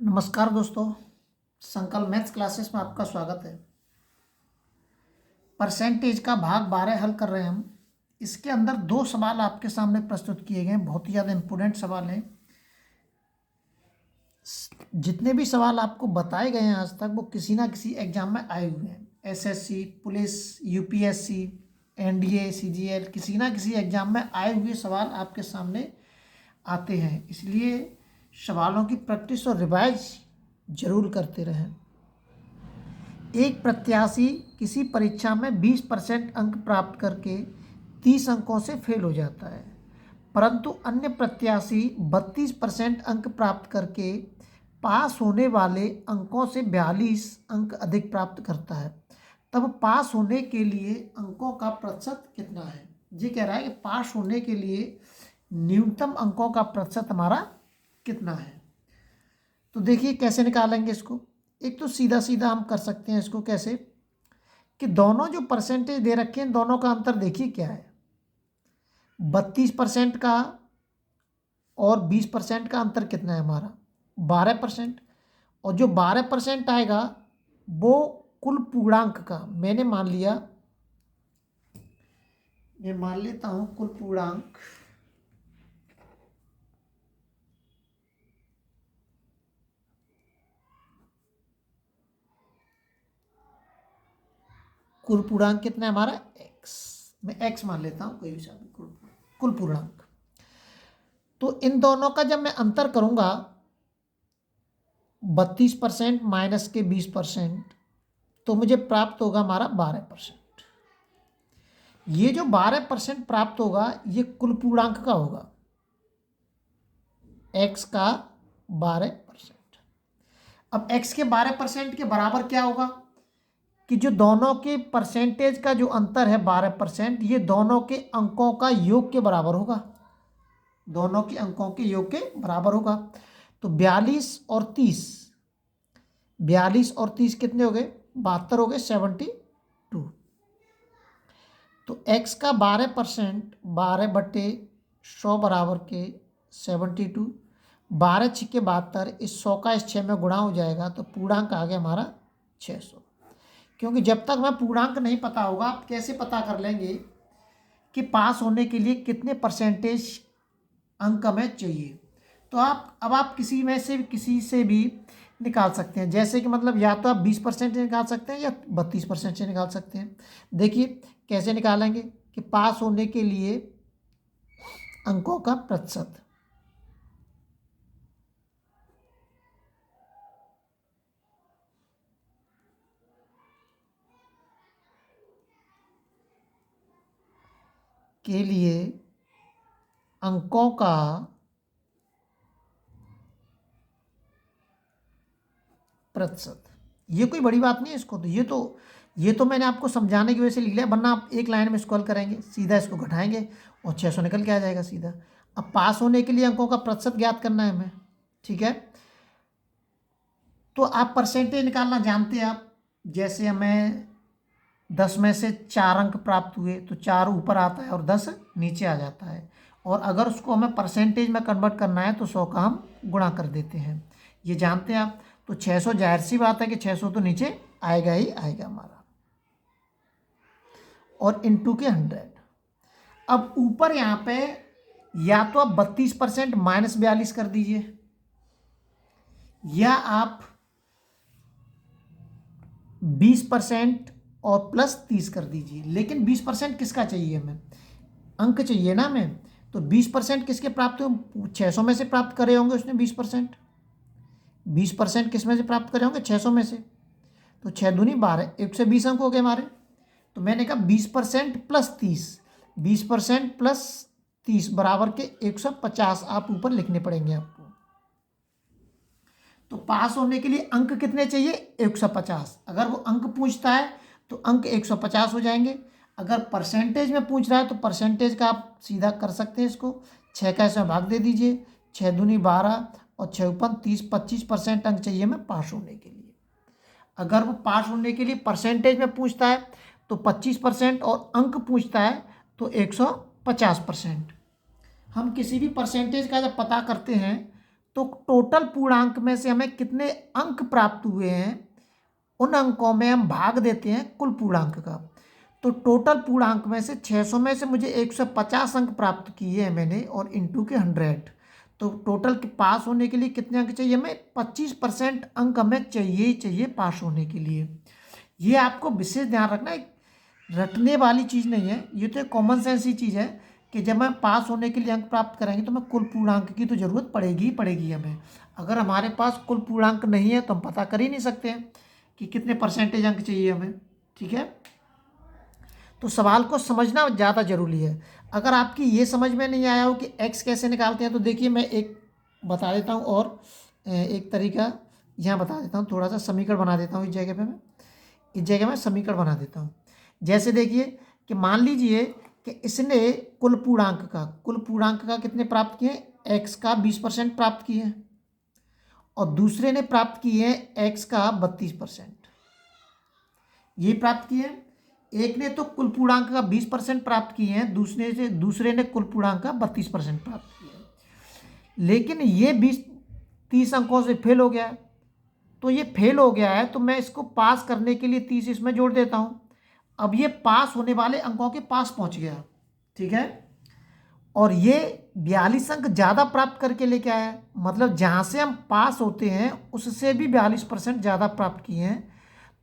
नमस्कार दोस्तों, संकल्प मैथ्स क्लासेस में आपका स्वागत है। परसेंटेज का भाग 12 हल कर रहे हैं हम। इसके अंदर दो सवाल आपके सामने प्रस्तुत किए गए हैं, बहुत ही ज़्यादा इम्पोर्टेंट सवाल हैं। जितने भी सवाल आपको बताए गए हैं आज तक वो किसी ना किसी एग्जाम में आए हुए हैं। SSC, police, UPSC, NDA, CGL, किसी ना किसी एग्जाम में आए हुए सवाल आपके सामने आते हैं। इसलिए सवालों की प्रैक्टिस और रिवाइज जरूर करते रहें। एक प्रत्याशी किसी परीक्षा में 20% अंक प्राप्त करके 30 अंकों से फेल हो जाता है, परंतु अन्य प्रत्याशी 32% अंक प्राप्त करके पास होने वाले अंकों से 42 अंक अधिक प्राप्त करता है। तब पास होने के लिए अंकों का प्रतिशत कितना है? ये कह रहा है कि पास होने के लिए न्यूनतम अंकों का प्रतिशत हमारा कितना है। तो देखिए कैसे निकालेंगे इसको। एक तो सीधा सीधा हम कर सकते हैं इसको कैसे कि दोनों जो परसेंटेज दे रखे हैं दोनों का अंतर देखिए क्या है। 32% का और 20% का अंतर कितना है हमारा? 12%। और जो 12% आएगा वो कुल पूर्णांक का, मैं मान लेता हूं कुल पूर्णांक। कुल पूर्णांक कितना है हमारा? x। मैं x मान लेता हूं, कोई भी कुल पूर्णांक। तो इन दोनों का जब मैं अंतर करूंगा 32% माइनस के 20%, तो मुझे प्राप्त होगा हमारा 12%। ये जो 12% प्राप्त होगा ये कुल पूर्णांक का होगा, x का 12%। अब x के 12% के बराबर क्या होगा कि जो दोनों के परसेंटेज का जो अंतर है 12%, ये दोनों के अंकों का योग के बराबर होगा। दोनों के अंकों के योग के बराबर होगा। तो 42 और 30 कितने हो गए? 72 हो गए, 72। तो x का 12%, 12/100 बराबर के 72। 12 छिके 72, इस 100 का इस 6 में गुणा हो जाएगा तो पूर्णांक आ गया हमारा 600। क्योंकि जब तक हमें पूर्णांक नहीं पता होगा आप कैसे पता कर लेंगे कि पास होने के लिए कितने परसेंटेज अंक हमें चाहिए। तो आप किसी से भी निकाल सकते हैं। जैसे कि मतलब या तो आप 20% से निकाल सकते हैं या 32% से निकाल सकते हैं। देखिए कैसे निकालेंगे कि पास होने के लिए अंकों का प्रतिशत। के लिए अंकों का प्रतिशत, ये कोई बड़ी बात नहीं है इसको। तो ये तो मैंने आपको समझाने की वजह से लिख लिया, वरना आप एक लाइन में इसको हल करेंगे, सीधा इसको घटाएंगे और 600 निकल के आ जाएगा सीधा। अब पास होने के लिए अंकों का प्रतिशत ज्ञात करना है हमें, ठीक है। तो आप परसेंटेज निकालना जानते हैं आप। जैसे हमें 10 में से 4 अंक प्राप्त हुए तो 4 ऊपर आता है और 10 नीचे आ जाता है। और अगर उसको हमें परसेंटेज में कन्वर्ट करना है तो 100 का हम गुणा कर देते हैं, ये जानते हैं आप। तो 600 जाहिर सी बात है कि 600 तो नीचे आएगा ही आएगा हमारा, और इंटू के 100। अब ऊपर यहाँ पे या तो आप 32% माइनस 42 कर दीजिए, या आप 20% और प्लस 30 कर दीजिए। लेकिन 20% किसका चाहिए? हमें अंक चाहिए ना हमें। तो 20% किसके प्राप्त हुए? 600 में से प्राप्त करे होंगे उसने 20%। 20% किस में से प्राप्त करे होंगे? 600 में से। तो 6 दूनी 12, 120 अंक हो गए हमारे। तो मैंने कहा 20% प्लस 30, 20% प्लस 30 बराबर के 150 आप ऊपर लिखने पड़ेंगे आपको। तो पास होने के लिए अंक कितने चाहिए? 150। अगर वो अंक पूछता है तो अंक 150 हो जाएंगे। अगर परसेंटेज में पूछ रहा है तो परसेंटेज का आप सीधा कर सकते हैं इसको, 6 का इसमें भाग दे दीजिए, 6 दूनी 12 और 6 ऊपर 30, 25% अंक चाहिए हमें पास होने के लिए। अगर वो पास होने के लिए परसेंटेज में पूछता है तो 25%, और अंक पूछता है तो 150%। हम किसी भी परसेंटेज का जब पता करते हैं तो टोटल पूर्णांक में से हमें कितने अंक प्राप्त हुए हैं, उन अंकों में हम भाग देते हैं कुल पूर्णांक का। तो टोटल पूर्णांक में से 600 में से मुझे 150 अंक प्राप्त किए हैं मैंने, और इंटू के 100। तो टोटल के पास होने के लिए कितने अंक चाहिए हमें? 25% अंक हमें चाहिए ही चाहिए पास होने के लिए। ये आपको विशेष ध्यान रखना, एक रटने वाली चीज़ नहीं है, ये तो एक कॉमन सेंस ही चीज़ है कि जब हम पास होने के लिए अंक प्राप्त करेंगे तो हमें कुल पूर्णांक की तो ज़रूरत पड़ेगी ही पड़ेगी हमें। अगर हमारे पास कुल पूर्णांक नहीं है तो हम पता कर ही नहीं सकते हैं कि कितने परसेंटेज अंक चाहिए हमें। ठीक है, तो सवाल को समझना ज़्यादा ज़रूरी है। अगर आपकी ये समझ में नहीं आया हो कि एक्स कैसे निकालते हैं, तो देखिए मैं एक बता देता हूँ, और एक तरीका यहाँ बता देता हूँ, थोड़ा सा समीकरण बना देता हूँ इस जगह में समीकरण बना देता हूँ। जैसे देखिए कि मान लीजिए कि इसने कुल पूर्णांक का कितने प्राप्त किए? एक्स का 20% प्राप्त किए हैं, और दूसरे ने प्राप्त किए हैं एक्स का 32%। ये प्राप्त किए हैं। एक ने तो कुल पूर्णांक का 20% प्राप्त किए हैं, दूसरे ने कुल पूर्णांक का 32% प्राप्त किए हैं। लेकिन ये 30 अंकों से फेल हो गया है। तो ये फेल हो गया है, तो मैं इसको पास करने के लिए 30 इसमें जोड़ देता हूँ। अब ये पास होने वाले अंकों के पास पहुँच गया। ठीक है, और ये 42 अंक ज़्यादा प्राप्त करके लेके आया है, मतलब जहाँ से हम पास होते हैं उससे भी 42% ज़्यादा प्राप्त किए हैं।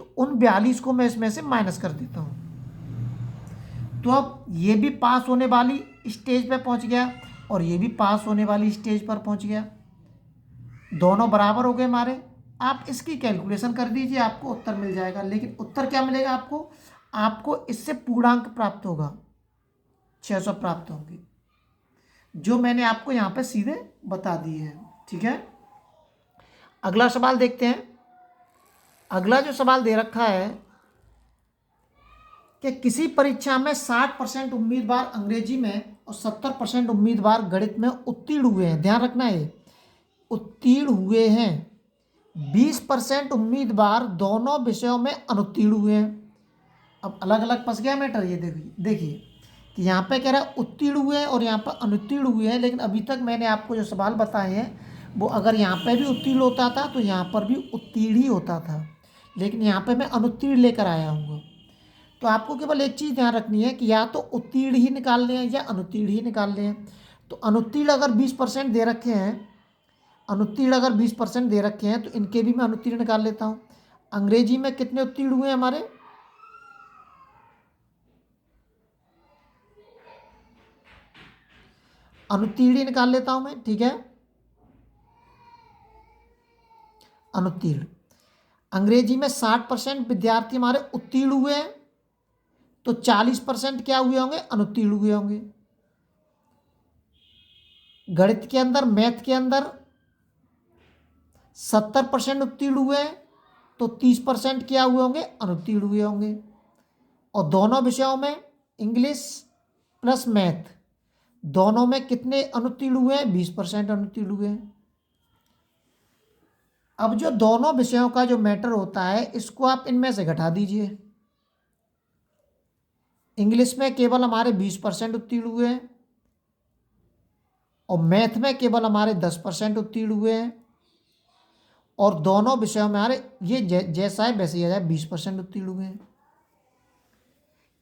तो उन 42 को मैं इसमें से माइनस कर देता हूँ। तो अब ये भी पास होने वाली स्टेज पर पहुँच गया, और ये भी पास होने वाली स्टेज पर पहुँच गया। दोनों बराबर हो गए हमारे। आप इसकी कैलकुलेशन कर दीजिए, आपको उत्तर मिल जाएगा। लेकिन उत्तर क्या मिलेगा आपको इससे पूर्णांक प्राप्त होगा, 600 प्राप्त होंगे, जो मैंने आपको यहाँ पे सीधे बता दिए हैं। ठीक है, अगला सवाल देखते हैं। अगला जो सवाल दे रखा है कि किसी परीक्षा में 60% उम्मीदवार अंग्रेजी में और 70% उम्मीदवार गणित में उत्तीर्ण हुए हैं। ध्यान रखना है, उत्तीर्ण हुए हैं। 20% उम्मीदवार दोनों विषयों में अनुत्तीर्ण हुए हैं। अब अलग अलग फंस गया मैटर। ये देखिए कि यहाँ पे कह रहा है उत्तीर्ण हुए हैं और यहाँ पर अनुत्तीर्ण हुए हैं। लेकिन अभी तक मैंने आपको जो सवाल बताए हैं वो अगर यहाँ पे भी उत्तीर्ण होता था तो यहाँ पर भी उत्तीर्ण ही होता था, लेकिन यहाँ पे मैं अनुत्तीर्ण लेकर आया हूँ। तो आपको केवल एक चीज़ ध्यान रखनी है कि या तो उत्तीर्ण ही निकालने हैं या अनुत्तीर्ण ही निकालने हैं। तो अनुत्तीर्ण अगर 20% दे रखे हैं, तो इनके भी मैं अनुत्तीर्ण निकाल लेता हूँ। अंग्रेजी में कितने उत्तीर्ण हुए हमारे? अनुत्तीर्ण निकाल लेता हूं मैं। ठीक है, अनुत्तीर्ण अंग्रेजी में 60% विद्यार्थी हमारे उत्तीर्ण हुए हैं, तो 40% क्या हुए होंगे? अनुत्तीर्ण हुए होंगे। गणित के अंदर, मैथ के अंदर 70% उत्तीर्ण हुए हैं, तो 30% क्या हुए होंगे? अनुत्तीर्ण हुए होंगे। और दोनों विषयों में, इंग्लिश प्लस मैथ, दोनों में कितने अनुत्तीर्ण हुए हैं? 20% अनुत्तीर्ण हुए हैं। अब जो दोनों विषयों का जो मैटर होता है, इसको आप इनमें से घटा दीजिए। इंग्लिश में केवल हमारे 20% उत्तीर्ण हुए हैं, और मैथ में केवल हमारे 10% उत्तीर्ण हुए हैं, और दोनों विषयों में हमारे ये जैसा है वैसे ही आ जाए 20% उत्तीर्ण हुए हैं।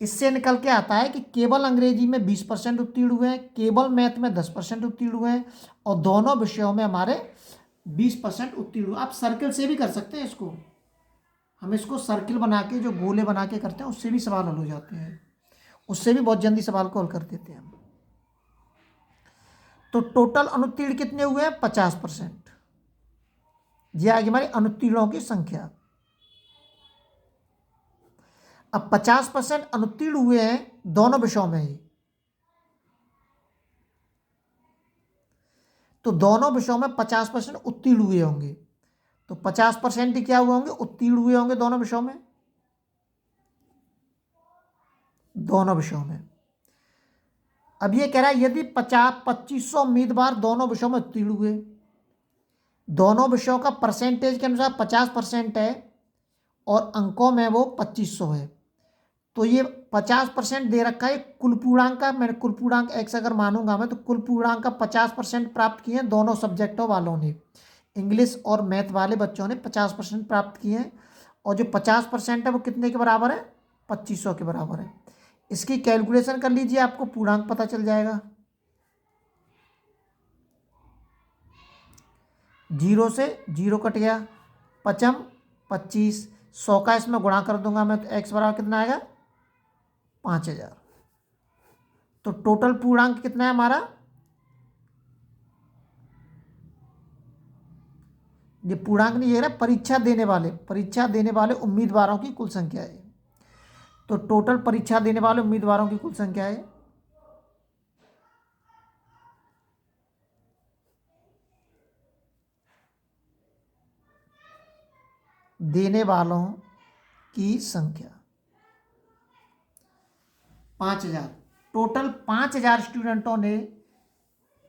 इससे निकल के आता है कि केवल अंग्रेजी में 20% उत्तीर्ण हुए हैं, केवल मैथ में 10% उत्तीर्ण हुए हैं, और दोनों विषयों में हमारे 20% उत्तीर्ण हुए। आप सर्किल से भी कर सकते हैं इसको। हम इसको सर्किल बना के, जो गोले बना के करते हैं, उससे भी सवाल हल हो जाते हैं। उससे भी बहुत जल्दी सवाल को हल कर देते हैं हम। तो टोटल अनुत्तीर्ण कितने हुए हैं? 50%। ये आ गई हमारी अनुत्तीर्णों की संख्या। अब 50% अनुत्तीर्ण हुए हैं दोनों विषयों में ही, तो दोनों विषयों में 50% उत्तीर्ण हुए होंगे। तो 50% ही क्या हुए होंगे? उत्तीर्ण हुए होंगे दोनों विषयों में। अब ये कह रहा है यदि 2500 उम्मीदवार दोनों विषयों में उत्तीर्ण हुए, दोनों विषयों का परसेंटेज के अनुसार 50% है और अंकों में वो 2500 है, तो ये 50% दे रखा है कुल पूर्णांक का। मैंने कुल पूर्णांक x अगर मानूंगा मैं, तो कुल पूर्णांक का 50% प्राप्त किए हैं दोनों सब्जेक्टों वालों ने। इंग्लिश और मैथ वाले बच्चों ने 50% प्राप्त किए हैं, और जो 50% है वो कितने के बराबर है? 2500 के बराबर है। इसकी कैलकुलेशन कर लीजिए, आपको पूर्णांक पता चल जाएगा। 0 से 0 कट गया, पचम 25, 100 का इसमें गुणा कर दूंगा मैं, तो x बराबर कितना आएगा? 5000। तो टोटल पूर्णांक कितना है हमारा? ये पूर्णांक नहीं है ना, परीक्षा देने वाले उम्मीदवारों की कुल संख्या है। तो टोटल परीक्षा देने वाले उम्मीदवारों की कुल संख्या है, देने वालों की संख्या 5000। टोटल 5000 स्टूडेंटों ने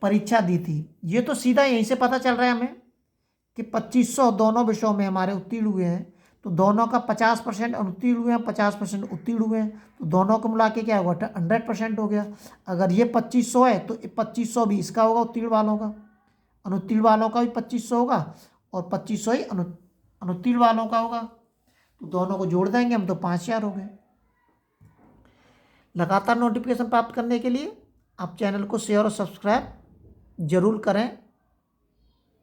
परीक्षा दी थी। ये तो सीधा यहीं से पता चल रहा है हमें कि 2500 दोनों विषयों में हमारे उत्तीर्ण हुए हैं। तो दोनों का 50% अनुत्तीर्ण हुए हैं, 50% उत्तीर्ण हुए हैं, तो दोनों को मिला के क्या हुआ? 100% हो गया। अगर ये 2500 है तो 2500 भी इसका होगा, उत्तीर्ण वालों का। अनुत्तीर्ण वालों का भी 2500 होगा, और 2500 ही अनुत्तीर्ण वालों का होगा। तो दोनों को जोड़ देंगे हम, तो 5000 हो गए। लगातार नोटिफिकेशन प्राप्त करने के लिए आप चैनल को शेयर और सब्सक्राइब जरूर करें।